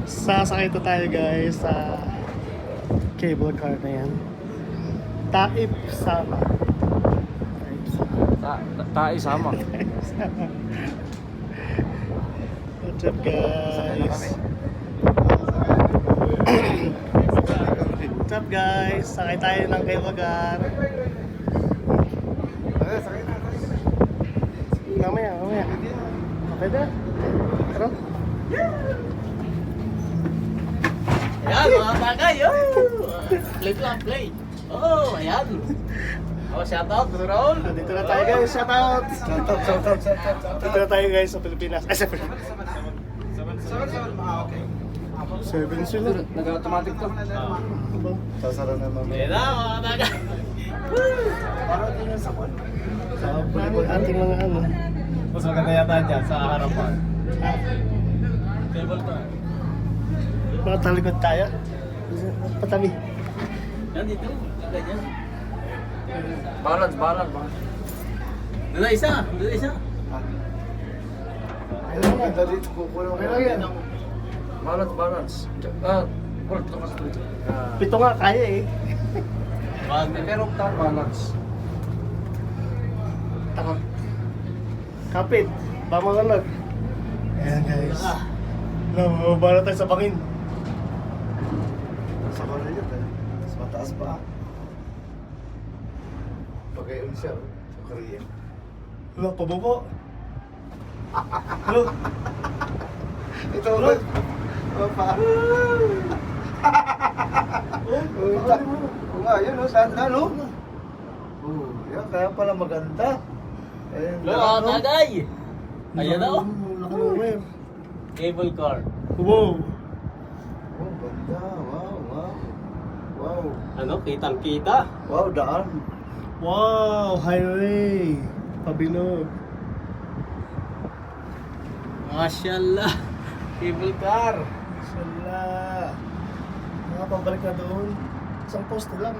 Sasakay to tayo guys sa cable car na yan. Taip Sama. Taip Sama. Tayo sama. What's up guys? What's up guys? Sakay tayo ng cable car. Mamaya. Okay na? Tara. Ayan, mga tagay. Play lang, play. Oh, ayan. Oh, shoutout, Roll. Dito na tayo guys, shout out! Dito na tayo guys sa Pilipinas. Ay, sa Pilipinas. 7 sila. Nag-automatic to. Sasara na naman. Ayan na, mga tagay. Sa ating mga ano. Mas maganda yata dyan sa harapan. Table to. Nakatalikod tayo. Patabi. Yan dito, ganyan. Balance. Doon na isa. Ayun nga, dito kukulang kayo yan. Balance. Hold, tumas to. Pito nga kaya eh. Pero balance. Taka. Kapit. Bamangalag. Ayan guys. Mababa na tayo sa bangin. Sa kanya yun eh. Mas mataas pa. Pagayon siya sa Korea. Wala, pababa. Hello? Ito Hello? ba? Opa. Oo nga, yun o. Sanda no? Oo, yan. Kaya pala maganda. Ayun. Hello, mga tagay. Ayan na, oh. Laki ng wave. Cable car. Wow. Oh, ganda. Wow. Ano, kitang-kita. Wow, daan. Wow, highway. Pabilog. Mashallah. Cable car. Mashallah. Mga pabalik na doon. Isang poste lang.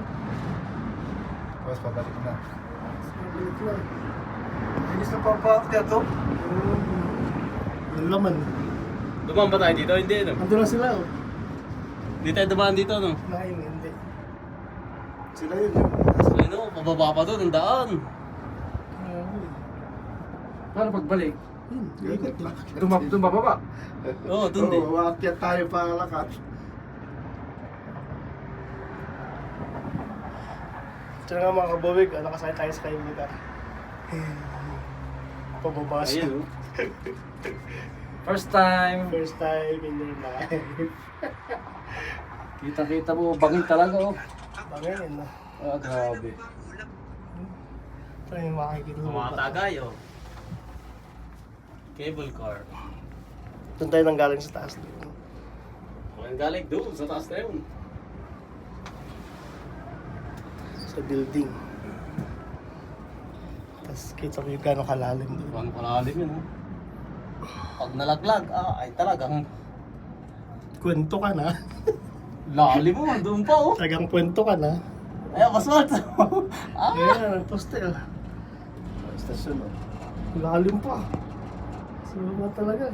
Tapos pabalik na. Pabalik lang. Bilis na papakya to. Ang laman. Dumaan ba tayo dito? Hindi, no? Ando na sila oh. Hindi tayo dumaan dito, no? Nakain, hindi. Sila yun. Ano, pababa pa doon, ang daan. Paano pagbalik? Ikot eh. Tumababa. Oo, doon din. Oo, aakyat tayo palakat. Diyan nga mga kabawig, nakasakay tayo sa cable car. Pababa siya. Ayan, oh. First time. First time in your life. Kita mo, bangin talaga oh. Bangin na. Grabe. Ito yung makikita Ang mga tagay, oh. Cable car. Doon tayo nang galing sa taas. Ang galing doon, sa taas na yun. Sa building. Tapos kita mo yung gano'ng kalalim doon. Ang kalalim yun, oh. Pag nalaglag, ay talagang Kwento ka na. lalim mo, doon pa, oh. Talagang kwento ka na. Ay, maswat. Ayan, ang poste ah. Stasyon o. Lalim pa. Sama talaga.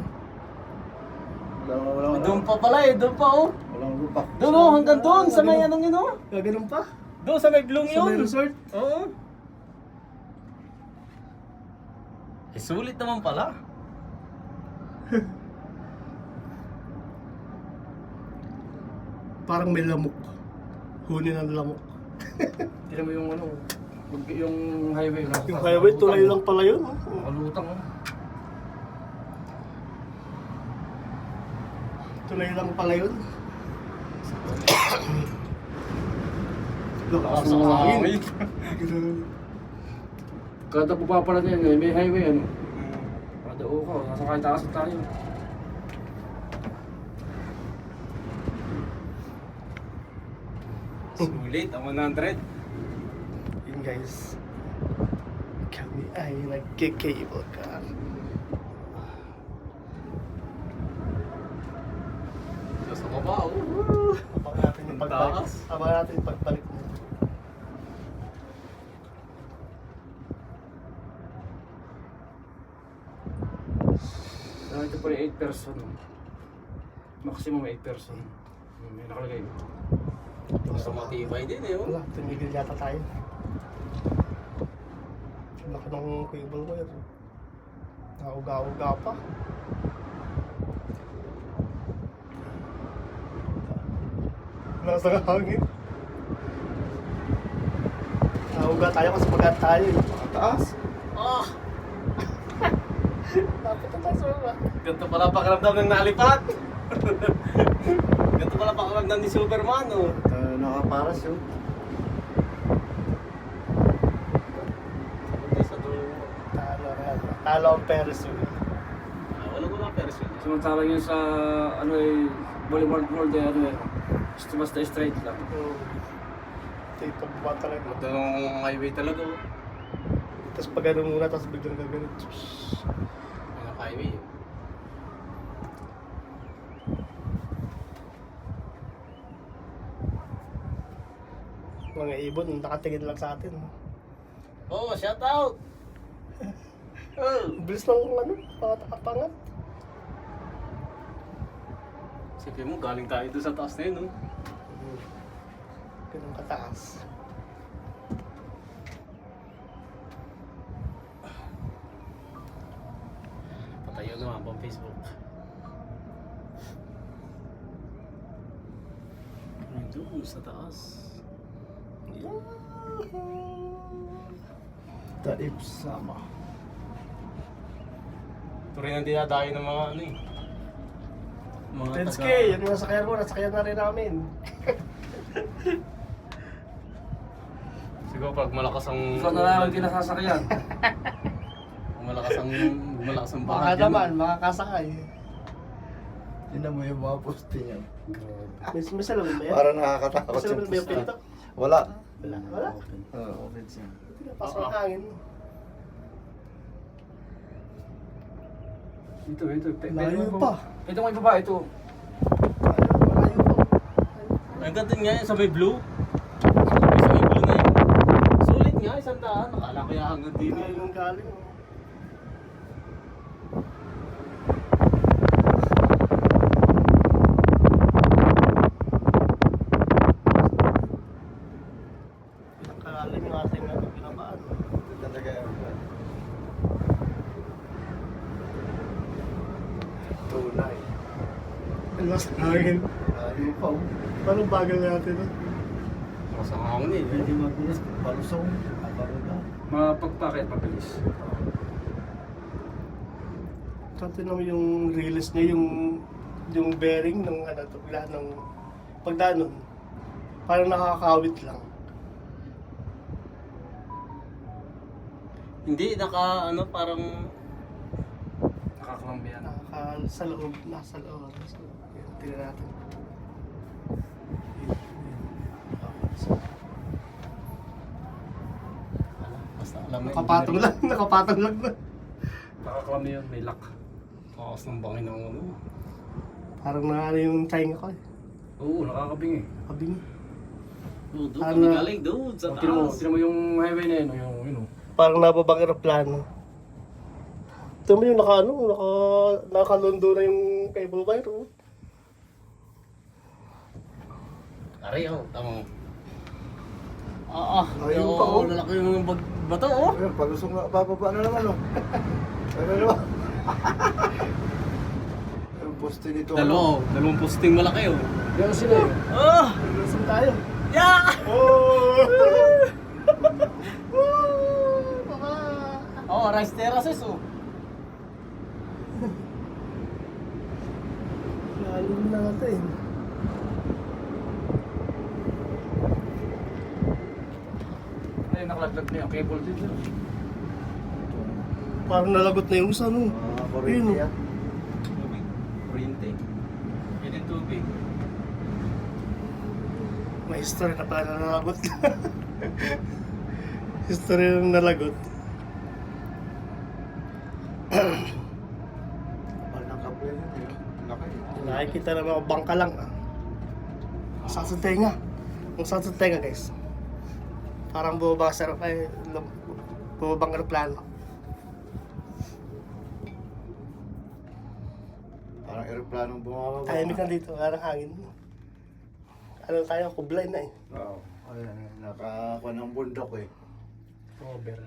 Doon pa pala eh, doon pa, oh. Walang lupa. Doon, oh, hanggang doon, sa may anong yun, oh. Gaganon pa? Doon, sa may blong Sa may yun. resort? Oo. Eh, sulit naman pala. Parang may lamok. Huni ng lamok. Tignan mo yung ano, yung highway. Yung highway, tulay lang pala yun. Oh. Kalutang oh. Tulay lang pala yun. Lakas Sa ng hangin. hangin. Kada pupapala na yan, may highway ano. Kada ka, nasa kahit taas tayo. Sulit, ang 100. Yun guys. Kami ay nagkikable car. Sa baba, oh. Abangan natin yung pagbalik. Taas. Abangan natin yung pagbalik mo. Ito pala 8 person. Maximum 8 person. May nakalagay. Mas matibay din eh. Wala, tumigil yata tayo. Laki ng cable wire. Nauga-uga pa. Nasa hangin. Nauga tayo kasi magat tayo eh. Taas. Ah! Dapat na tayo sa baba. Ganito pala pakiramdam ng nalipat. Ganito pala pakiramdam ni Superman oh. Naka-parachute. Hindi sa dulo. Talo ang Ferris wheel. Wala person. Samantalang yun sa ano eh, Boulevard World eh, ano eh. Basta straight lang. Dito ba talaga. Ito yung highway talaga oh. Tapos pag ganun muna, tapos biglang gagawin. Mga highway. Mga ibon, nakatingin lang sa atin. Oh, shout out! Oh! Bilis lang kung ano, pangat. Sipin mo, galing tayo doon sa taas na yun, no? Ganun kataas. Patayo naman pang Facebook. Ano doon sa taas? Taip sama. Ito rin ang dinadayo ng mga ano eh. Mga 10K, yung nasakyan ko, nasakyan na rin namin. Siguro pag malakas ang... Ikaw na lang ang kinasasakyan. Kung malakas ang Baka bahat naman, makakasakay. Tingnan mo yung mga poste niya. May salamin ba yan? Parang nakakatakot May salamin ba yung pinto? Wala. Wala. Oo, open siya. Pasok ang hangin. Ito. Layo pa. Ito may baba, ito. Malayo pa. Ang ganda nga yun sa may blue. Sa may blue na yun. Sulit nga, 100. Akala ko yung hanggang din Layo eh. nung galing. Ilang kalalim yung ating pinabaan. Talaga yun. Tunay. Ang mas hangin. Layo pa oh. Parang bagal natin. Lakas ang hangin eh. Hindi mabilis. Palusong. Aparuda. Mapagpakit, mabilis. Tanto naman yung release niya, yung bearing ng ano, bigla ng pagdaan nun. Parang nakakawit lang. Hindi, parang... Nakakalambi yan. Sa loob, nasa loob. Yan, tingnan natin. Basta alam mo yun. Nakapatong lang na. Nakakalambi yun, may lock. Lakas ng bangin ng ano. Parang na yung tainga ko eh. Oo, nakakabing eh. Kabing. Doon Ano? kami galing, doon sa taas. Tino mo yung highway na yun, yung Parang nababang aeroplano. Ito mo yung nakalundo na yung cable wire. Oh. Aray, oh, tama. Ayun pa, oh. Lalaki yung bato, oh. Ayun, palusong na. Bababa na naman oh. Ano naman? Yung poste nito. Dalawang posting malaki, oh. yan sila eh. Ah! Lulusong tayo. Yeah! Oh! Baba! Oh, rice terraces, oh. Lalim natin. Ay, nakalaglag na yung cable dito. Parang nalagot na yung isa, no? Kurente yan. Tubig. Kuryente. Yan yung tubig. May history na pala na nalagot. History na nalagot. Parang kapel yun eh. Laki. Nakikita na mga bangka lang. Sa tenga. Kung sa tenga, guys. Parang bumabang sa bumabang aeroplano. Parang planong bumababa. Tahimik na dito, parang hangin. Ano tayo, kublay na eh. Oo. Ayan, nakakuha ng bundok eh. Over.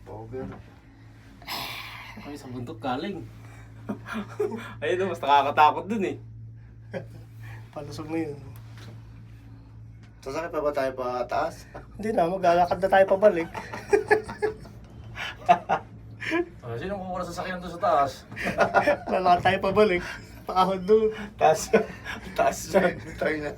Over. Ay, sa bundok galing. Ayun, mas nakakatakot dun eh. Palusog na yun. Sasakit pa ba tayo pa taas? Hindi na, maglalakad na tayo pabalik. Sino kukuha sa sakyan doon sa taas? Lalakad tayo pabalik. Pakahod doon. Taas. Taas tayo na.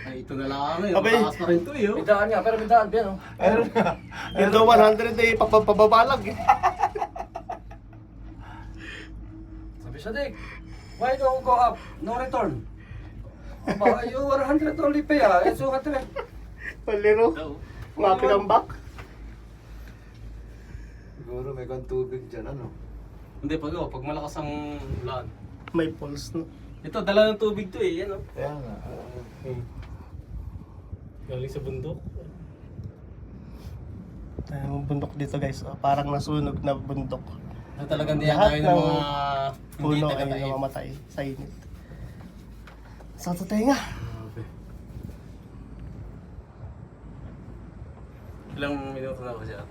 Ay, ito na lang eh. Abay. Mataas na rin ito eh. Oh. May daan nga, pero may daan, Bian, oh. Ayun na. Yung daw 100 eh, pababalag eh. Sabi siya, Dick, why don't go up? No return. Aba, you 100 only pay, ah. It's 200. Paliro. Oo. Mapi ng back. Siguro may kang tubig dyan, ano? Hindi, pag malakas ang ulan. May pulse no. Ito, dala ng tubig to eh. Yan oh. Kaya nga. Galing sa bundok. Yung bundok dito guys, parang nasunog na bundok. Na talagang diyan Lahat tayo ng ng mga hindi Puno ay taga-tayo. namamatay sa init. Sa tenga. Ilang minuto na ba siya?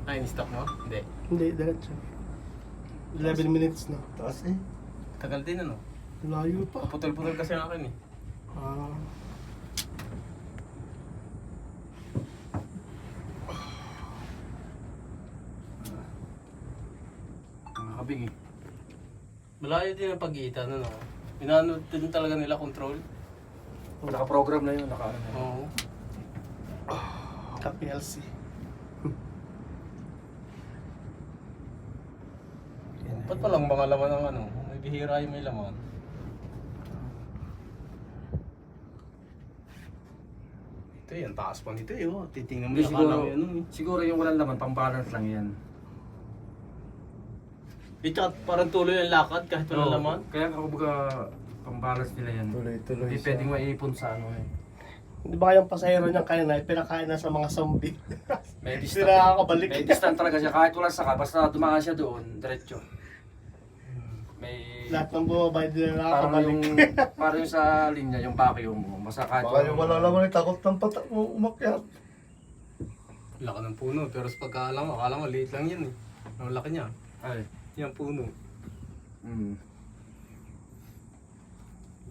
Ay, ni-stop mo? Hindi. Hindi, diretso. 11 minutes na. Taas eh. Tagal din ano? Layo pa. Putol-putol kasi ang akin eh. Ah. Nakabing, eh. Malayo din ang pag-iitan ano. Inaano din talaga nila control. Naka-program na yun, naka-ano na yun. Oo. Ka-PLC. Ba't palang mga laman ng ano? May bihira yung may laman. Ito yan, taas pa nito eh. Oh. Titingnan mo Hindi, yung siguro, akala mo ano eh. siguro yung walang laman, pang-balance lang yan. Eh, tsaka parang tuloy ang lakad kahit walang Oo. laman. Kaya kumbaga, pang-balance nila yan. Tuloy-tuloy Hindi siya. pwedeng maipon sa ano eh. Di ba kayong pasahero niyang kanina, pinakain na sa mga zombie. May Hindi distant. nakakabalik. May distant talaga siya. Kahit walang saka, basta dumaan siya doon, diretso. May... Lahat ng bumabay, hindi na Parang nakakabalik. yung, parang yung sa linya, yung vacuum mo. Basta kahit Baka yung wala laman eh, takot ng patak mo umakyat. Laki ng puno, pero sa pagkaalam, akala mo liit lang yan eh. Ang laki niya. Ay. Yan puno. Mm.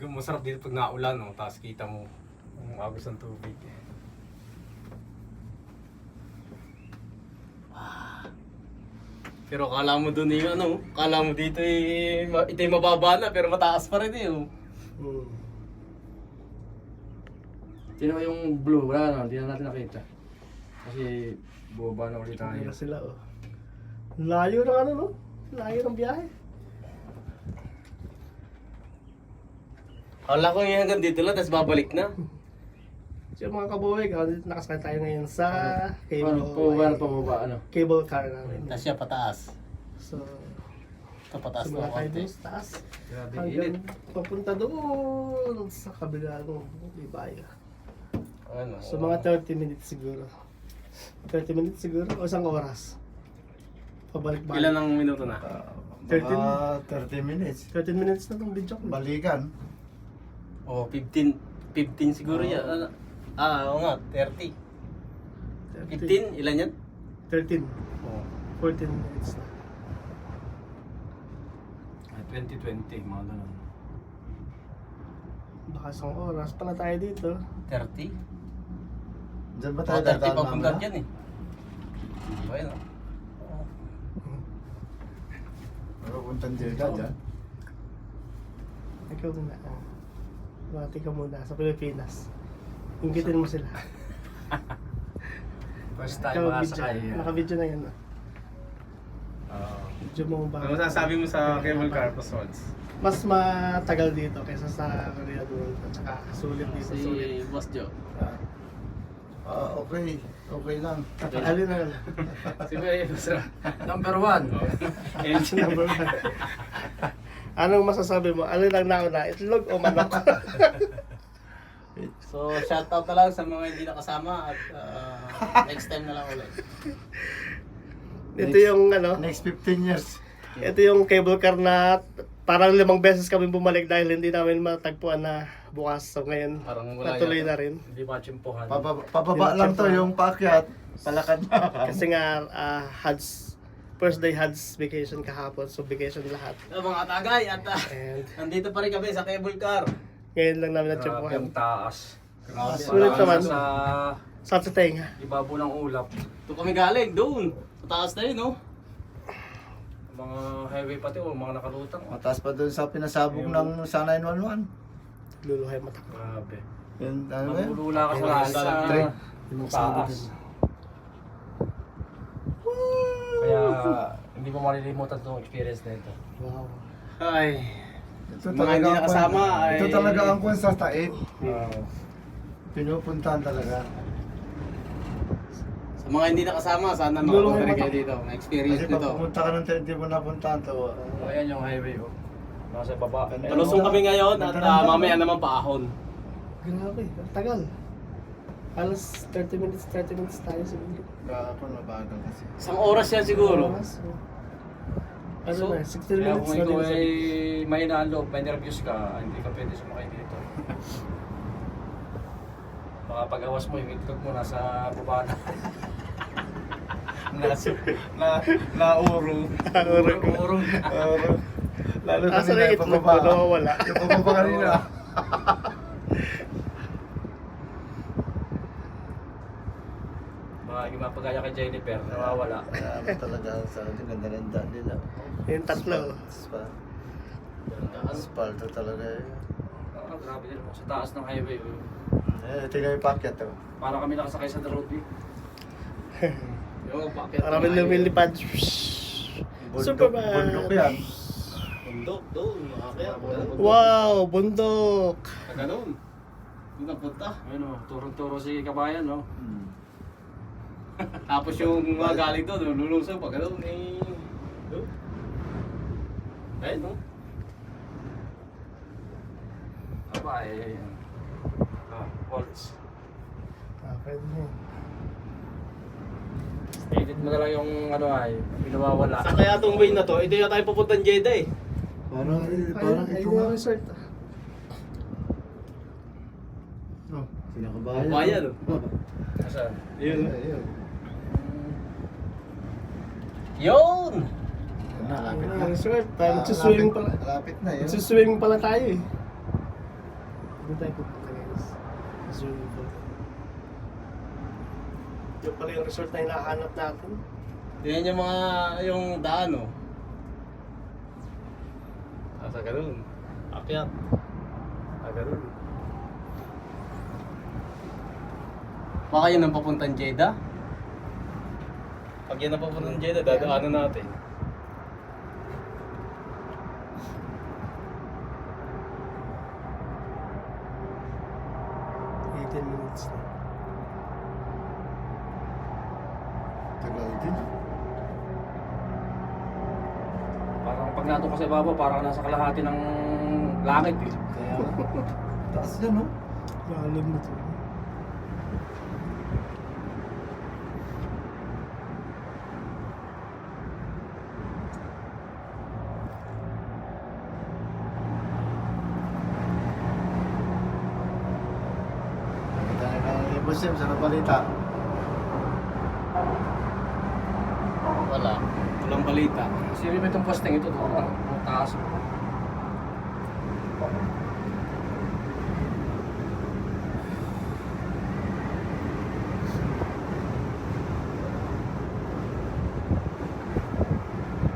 Masarap dito pag naulan, no? Tapos kita mo ang agos ng tubig. Pero akala mo dun yung ano, akala mo dito ito yung mababa na, pero mataas pa rin eh. Oh. Sino yung blue? Wala na, hindi na natin nakita. Kasi bubaba na ulit Hindi tayo. na sila, oh. Layo ng ano, no? Layo ng biyahe. Akala ko yung hanggang dito lang, tapos babalik na. So yung mga kabuhay, nakasakay tayo ngayon sa Ano, pababa, ano? cable car namin. Tapos siya pataas. So, Ito pataas simula na tayo konti. dun sa taas. Grabe, Hanggang init. papunta doon sa kabila ng Ibaya. Ano? So mga 30 minutes siguro. 30 minutes siguro o isang oras. Pabalik-balik. Ilan ang minuto na? Mga 30 minutes. 13 minutes na itong video ko. Balikan. Oh, 15 siguro yan. Oo nga, 30. 15, ilan yan? 13. Oh. 14 minutes na. 2020, mga ganun. Baka isang oras pa na tayo dito. 30? Diyan ba Oh, tayo 30 dadaan papunta mamaya? dyan eh. Ayun oh. Pero puntang Jeddah dyan. Ikaw muna. Bati ka muna sa Pilipinas. Inggitin mo sila. First Ikaw, time video. makasakay. Naka-video na yan. Video mo ba? Ano masasabi mo sa cable car episodes? Mas matagal dito kaysa sa Korea doon. At saka sulit dito, sulit. Boss Joe. Okay. Okay lang. Alin na lang. Si Kuya Yusra. Number 1. Number 1. Anong masasabi mo? Alin ang nauna? Itlog o manok? So, shoutout na lang sa mga hindi nakasama at next time na lang ulit. Ito yung ano, Next 15 years. ito yung cable car na parang 5 beses kami bumalik dahil hindi namin matagpuan na bukas. So ngayon, Parang wala natuloy yata. na rin. Hindi pa tsimpuhan. Pababa lang to yung paakyat. Palakad na. Kasi nga, first day HADS vacation kahapon. So vacation lahat. Mga tagay at And nandito pa rin kami sa cable car. ngayon lang namin Grabe natsupuhan. ang taas. Grabe. Sulit Parang naman. Sa Sa tenga. ibabo ng ulap. Doon kami galing, doon. Mataas na yun, no? Mga highway pati o mga nakalutang. Mataas pa doon sa pinasabog ng sa 911. Luluhay mata ko. Grabe. Yun, ano ba yun? Magulula ka sa taas. Kaya hindi mo malilimutan itong experience na ito. Wow. Ay. Ito Mga talaga hindi ang nakasama ay- Ito talaga ang kung sa taib. Ah, Pinupuntahan talaga. Sa mga hindi nakasama, sana Luluhay makapunta rin mata. kayo dito. Na-experience Kasi nito. pag pumunta ka ng hindi mo napuntahan to. ayan yung highway oh. Nasa baba. Ganda. Palusong kami ngayon at mamaya naman paahon. Grabe, ang tagal. Alas 30 minutes tayo siguro. Kahapon mabagal kasi. Isang oras yan siguro. Ano So, na, 16 Kaya minutes kung na ikaw din. ay may naalog, may nervyos ka, hindi ka pwede sumakay dito. Baka pag-awas mo, yung itlog mo nasa baba na. Naurong. Urong na. Lalo na Asa na nila yung itlog ko, nawawala. Yung pababa kanina. Baka yung mapagaya kay Jennifer, nawawala. Kaya talaga sa ganda-ganda nila. Yung tatlo. Asfalto talaga eh. Ah, grabe din po. Sa taas ng highway. Oh. Tingnan yung packet to. Para kami nakasakay sa the road eh. Yung packet. Marami lumilipad. Super bad. Bundok yan. Bundok, doon. Makakaya. Wow, bundok. Ganun. Doon napunta. Ayun o, turong-turo si kabayan no. Tapos yung mga galing doon, lulusaw pa ganun eh. Doon. Ayun, no? Aba eh. Waltz. Pwede na yun. Edit mo na lang yung ano ay, pinawawala. Sa kaya itong way na to, ito yung tayo pupuntang Jeddah eh. Parang ito Ayun nga. yung resort. Oh, sinakabayan. Bayan. Asan? Yun. Ayun. Yun! Malapit Ayun na. yung resort. Tayo magsuswimming pala. Malapit na yun. Magsuswimming pala tayo eh. Doon tayo pupunta guys. Swimming pool. Yung pala yung resort na hinahanap natin. Yan yung mga, yung daan oh. Sa ganun. Akyat. Ganun. Baka yun ang papuntang Jeddah? Pag yan ang papuntang Jeddah, dadaanan natin. Minutes na. Tagal din. Parang pag nato ka sa ibabaw, parang nasa kalahati ng langit eh. Kaya, taas yan no? Lalim na to. Tayo ng Ibusim sa balita. Wala. Walang balita. Sino ba itong posting ito? Ang taas.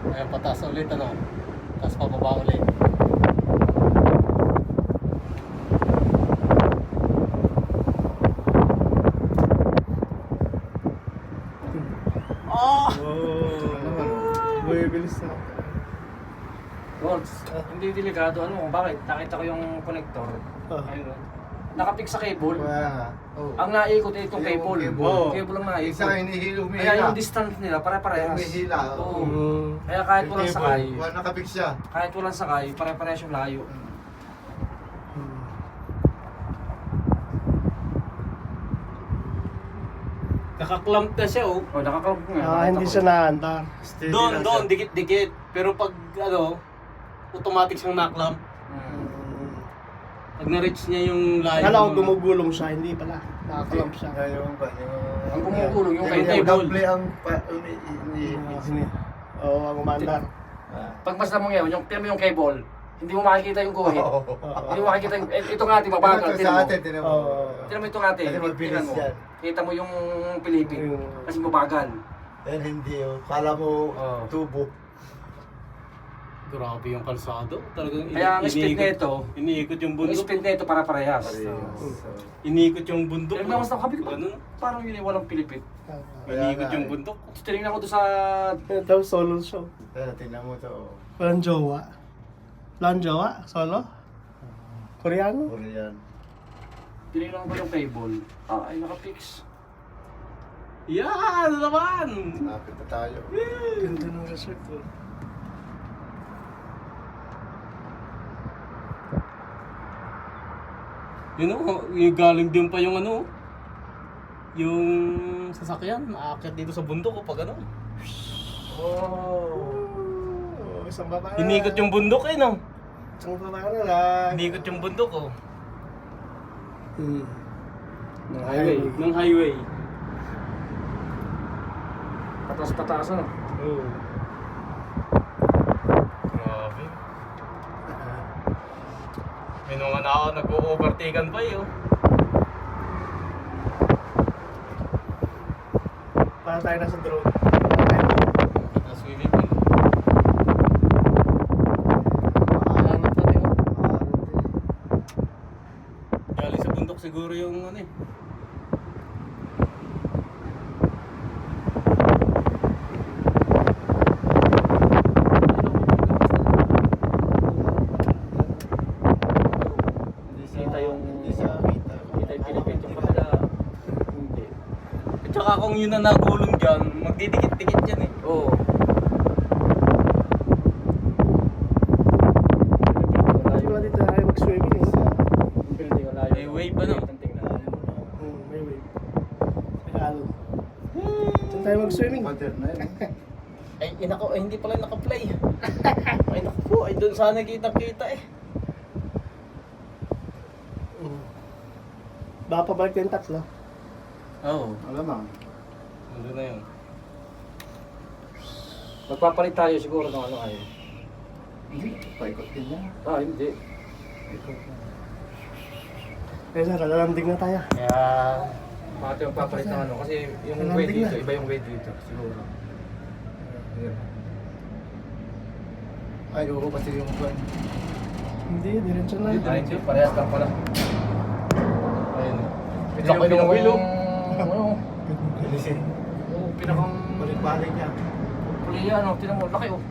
Ayan, pataas ulit ano. Tapos pababa ulit. Oh! Bumibilis na. Waltz, hindi delikado. Ano, bakit? Nakita ko yung connector. Oh. Ayun. Nakapik sa cable. Kaya nga. Oh. Ang naikot ay itong Yung cable. cable. Oo. Cable ang naikot. Isa hinihilo, Kaya yung distance nila, pare-parehas. Humihila. Oo. Mm. Kaya kahit walang sakay, Nakapik siya. kahit walang sakay, pare-parehas yung layo. Nakaklamp na siya oh. O, nakakalap ko nga. Ah, hindi siya naandar. Steady Doon, lang doon, siya. dikit-dikit. Pero pag ano, automatic siyang naklamp. Pag na-reach niya yung layo. Kala ko gumugulong siya, hindi pala. Nakakalap siya. Ang gumugulong yung kay cable. cable. ang Oo, ang umandar. Pag basta mo ngayon, yung tira mo yung cable, hindi mo makikita yung guhit. Oo. Hindi mo makikita yung, ito nga, di ba, bagal, tira Sa mo. atin, tinan mo. Oo. Tira mo ito nga, Kasi mabilis mo. yan. Kita mo yung Pilipin. Kasi mabagal. Yan hindi oh. Kala mo Oo. tubo. Grabe yung kalsado. Talagang Kaya ang speed nito, iniikot yung yung bundok. speed na ito para parehas. Iniikot yung bundok. Pero mas nakabi ko, Ganun. parang yun yung walang Pilipin. Iniikot yung bundok. Tinignan ko doon sa... Ito, solo show. Kaya tingnan mo to. Walang jowa. Walang jowa? Solo? Koreano? Korean. Tinignan ko yung cable. Ay, nakapix. Yan! Ano naman? Lapit na tayo. Ganda ng resort ko. Yun o, yung galing din pa yung ano. Yung sasakyan, aakyat dito sa bundok o pag ano. Oh, isang babae. Inikot yung bundok eh no. Isang babae na lang. Inikot yung bundok oh. Ng Ng highway. Pataas-pataas ano. Oo. Grabe. May nung ano ako, nag-overtaken pa eh oh. Para tayo nasa drone. Kita swimming pool. Maaanap natin oh. Galing sa bundok siguro yung ano eh. Kita yung... Hindi sa kita. Kita yung Pilipin. Yung pala... Hindi. At saka kung yun na nagulong dyan, magdidikit-dikit yan eh. Oo. Hindi ba dito tayo mag-swimming eh? Building wala May wave ano? May wave. May alon. Saan tayo mag-swimming? Mother na yun. Ay, inako, ay hindi pala naka-play. Ay naku po, ay doon sana kita-kita eh. Baka pabalik yung tatlo. Oo. Alamang. Ano na yun. Magpapalit tayo siguro ng ano kayo. Hindi. Paikot din niya. Hindi. Ikot na. Kaya sir, lalanding na tayo. Kaya... Bakit yung papalit ng ano? Kasi yung Landing weight dito, na. iba yung weight dito. Siguro. Ay, oo kasi yung buwan. Hindi, diretso na. Hindi, parehas lang pala. Ayun. Ito yung pinakang... Ano? Bilisin. Oo, pinakang... Balik-balik niya. Puli ano, tinan mo, laki oh.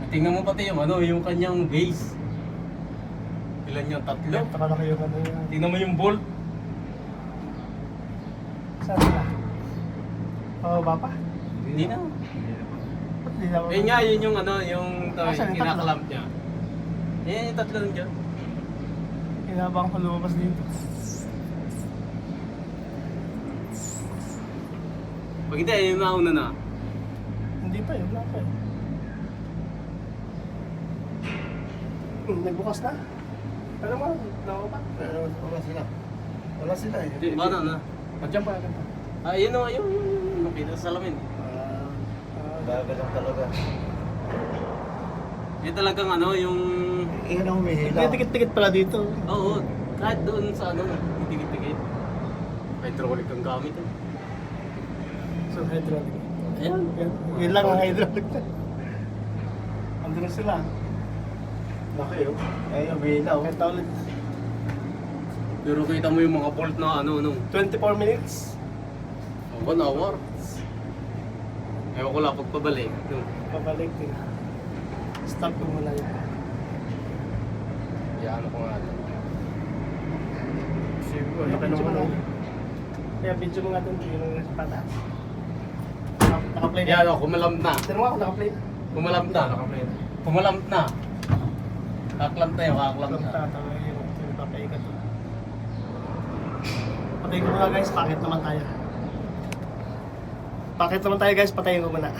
Tingnan mo pati yung ano, yung kanyang base. Ilan yung tatlo? Napakalaki yung ano yan. Tingnan mo yung bolt. Saan sila? Oo, bapa? Hindi na. Ba't di na? Eh nga, yun yung ano, yung Asan yung tatlo? kinakalamp niya. Eh, yung tatlo lang dyan. Inabang ko lumabas dito. Pag hindi, yung nauna na. Hindi pa yun, wala pa eh. Nagbukas na. Pero mo, nakapa. Pero wala sila. Wala sila eh. Hindi, Paano na? Andiyan pa, andiyan pa. Ah, yun o, yun. Nakita sa salamin. Bagal lang talaga. Yung talagang ano, yung... Iyan ang humihila. Dikit-dikit pala dito. Oo, kahit doon sa ano, dikit-dikit. Hydraulic ang gamit eh. So, hydraulic. Ayan. Yun lang ang hydraulic na. Andun na sila. Laki oh. Ay, humihila oh. Kaya ulit. Pero kita mo yung mga bolt na ano, 24 minutes. 1 hour. Ewan ko lang pagpabalik. No. Pabalik din. Stop ko muna yun. Yan ko nga. Siguro, laki naman ako. Kaya video mo nga ito, yung nasa pataas. Naka-play na. Yan o, kumalamp na. Tignan mo ako, naka-play na. Kumalamp na. Kumalamp na. Kaklamp na yun, kaklamp Alam na. tatawag yung papaikat. Patayin ko muna guys, pakit naman tayo. Pakit naman tayo guys, patayin ko muna.